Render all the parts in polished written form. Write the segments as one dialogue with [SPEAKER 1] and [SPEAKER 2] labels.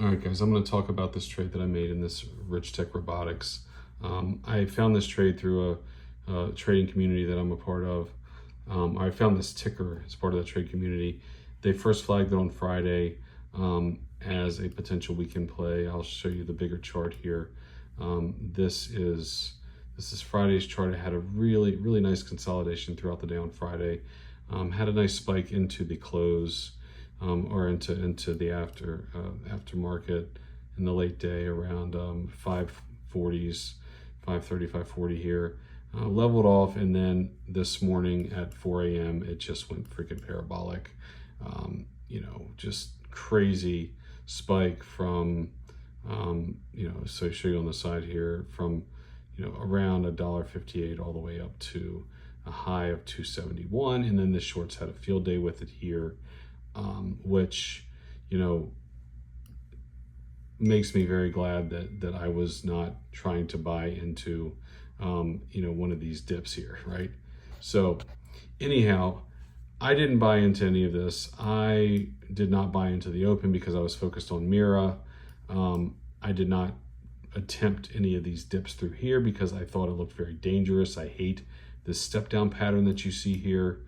[SPEAKER 1] All right, guys, I'm going to talk about this trade that I made in this Rich Tech Robotics. I found this trade through a trading community that I'm a part of. I found this ticker as part of the trade community. They first flagged it on Friday as a potential weekend play. I'll show you the bigger chart here. This is Friday's chart. It had a really nice consolidation throughout the day on Friday. Had a nice spike into the close. Or into the aftermarket in the late day around 540s, 530, 540 here. Leveled off, and then this morning at 4 a.m. it just went freaking parabolic. Just crazy spike from, so I show you on the side here, from around $1.58 all the way up to a high of 271, and then the shorts had a field day with it here. Which, makes me very glad that I was not trying to buy into, one of these dips here, right? So anyhow, I didn't buy into any of this. I did not buy into the open because I was focused on MIRA. I did not attempt any of these dips through here because I thought it looked very dangerous. I hate this step down pattern that you see here.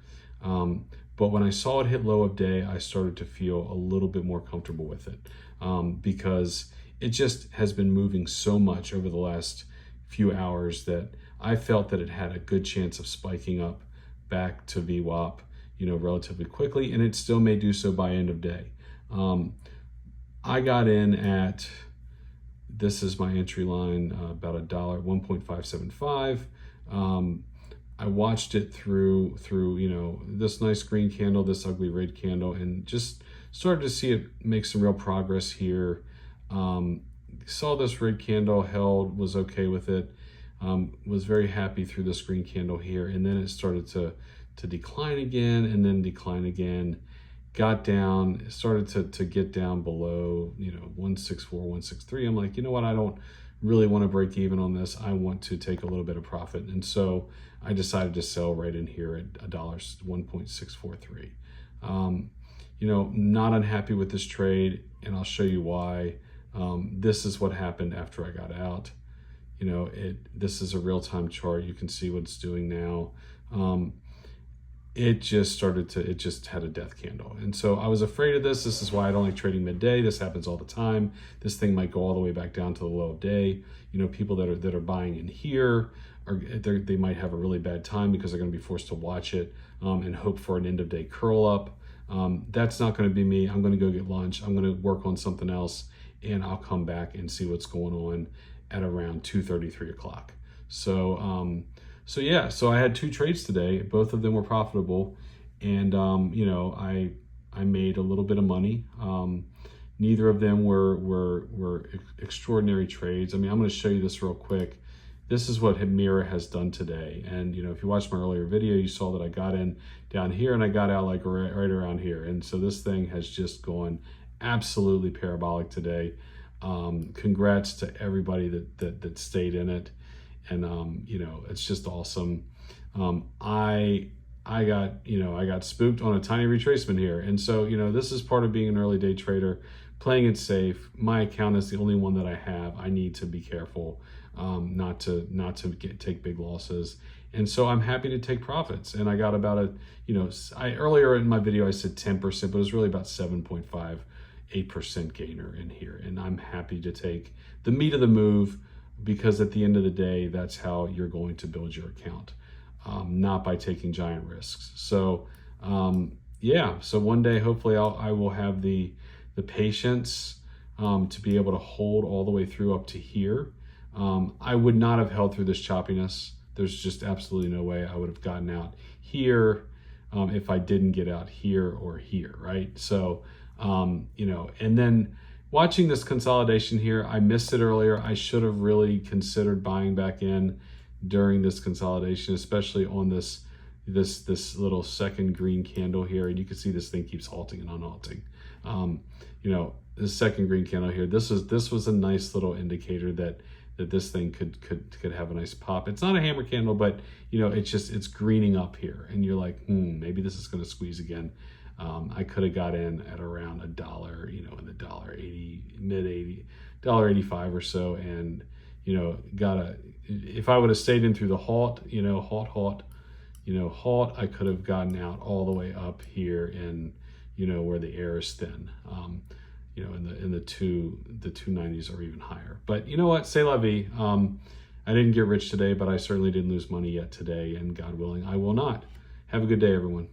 [SPEAKER 1] But when I saw it hit low of day, I started to feel a little bit more comfortable with it because it just has been moving so much over the last few hours that I felt that it had a good chance of spiking up back to VWAP, relatively quickly, and it still may do so by end of day. I got in at, this is my entry line, about $1.575. I watched it through this nice green candle, this ugly red candle, and just started to see it make some real progress here. Saw this red candle, held, was okay with it, was very happy through this green candle here, and then it started to decline again, and then decline again. Got down, started to get down below 164, 163. I'm like, you know what, I don't really want to break even on this. I want to take a little bit of profit, and so I decided to sell right in here at $1.643. Not unhappy with this trade, and I'll show you why. This is what happened after I got out. This is a real-time chart. You can see what it's doing now. It just had a death candle. And so I was afraid of this. This is why I don't like trading midday. This happens all the time. This thing might go all the way back down to the low of day. People that are buying in here, they might have a really bad time because they're going to be forced to watch it and hope for an end of day curl up. That's not going to be me. I'm going to go get lunch. I'm going to work on something else, and I'll come back and see what's going on at around 2:30, 3 o'clock. So I had two trades today. Both of them were profitable, and I made a little bit of money. Neither of them were extraordinary trades. I mean, I'm going to show you this real quick. This is what MIRA has done today, and if you watched my earlier video, you saw that I got in down here and I got out like right around here, and so this thing has just gone absolutely parabolic today. Congrats to everybody that stayed in it. And it's just awesome. I got spooked on a tiny retracement here, and so this is part of being an early day trader, playing it safe. My account is the only one that I have. I need to be careful not to take big losses, and so I'm happy to take profits. And I got about earlier in my video I said 10%, but it was really about 7.58% gainer in here, and I'm happy to take the meat of the move, because at the end of the day, that's how you're going to build your account, not by taking giant risks. So so one day, hopefully I will have the patience to be able to hold all the way through up to here. I would not have held through this choppiness. There's just absolutely no way I would have gotten out here if I didn't get out here or here, right? So, and then watching this consolidation here, I missed it earlier. I should have really considered buying back in during this consolidation, especially on this little second green candle here. And you can see this thing keeps halting and unhalting. This second green candle here, this was a nice little indicator that this thing could have a nice pop. It's not a hammer candle, but it's greening up here, and you're like, maybe this is going to squeeze again. I could have got in at around $1, in the $1.80, mid 80, $1.85 or so, and you know, if I would have stayed in through the halt, you know, halt, I could have gotten out all the way up here in, you know, where the air is thin, you know, in the 290s or even higher. But you know what, c'est la vie. I didn't get rich today, but I certainly didn't lose money yet today, and God willing, I will not. Have a good day, everyone.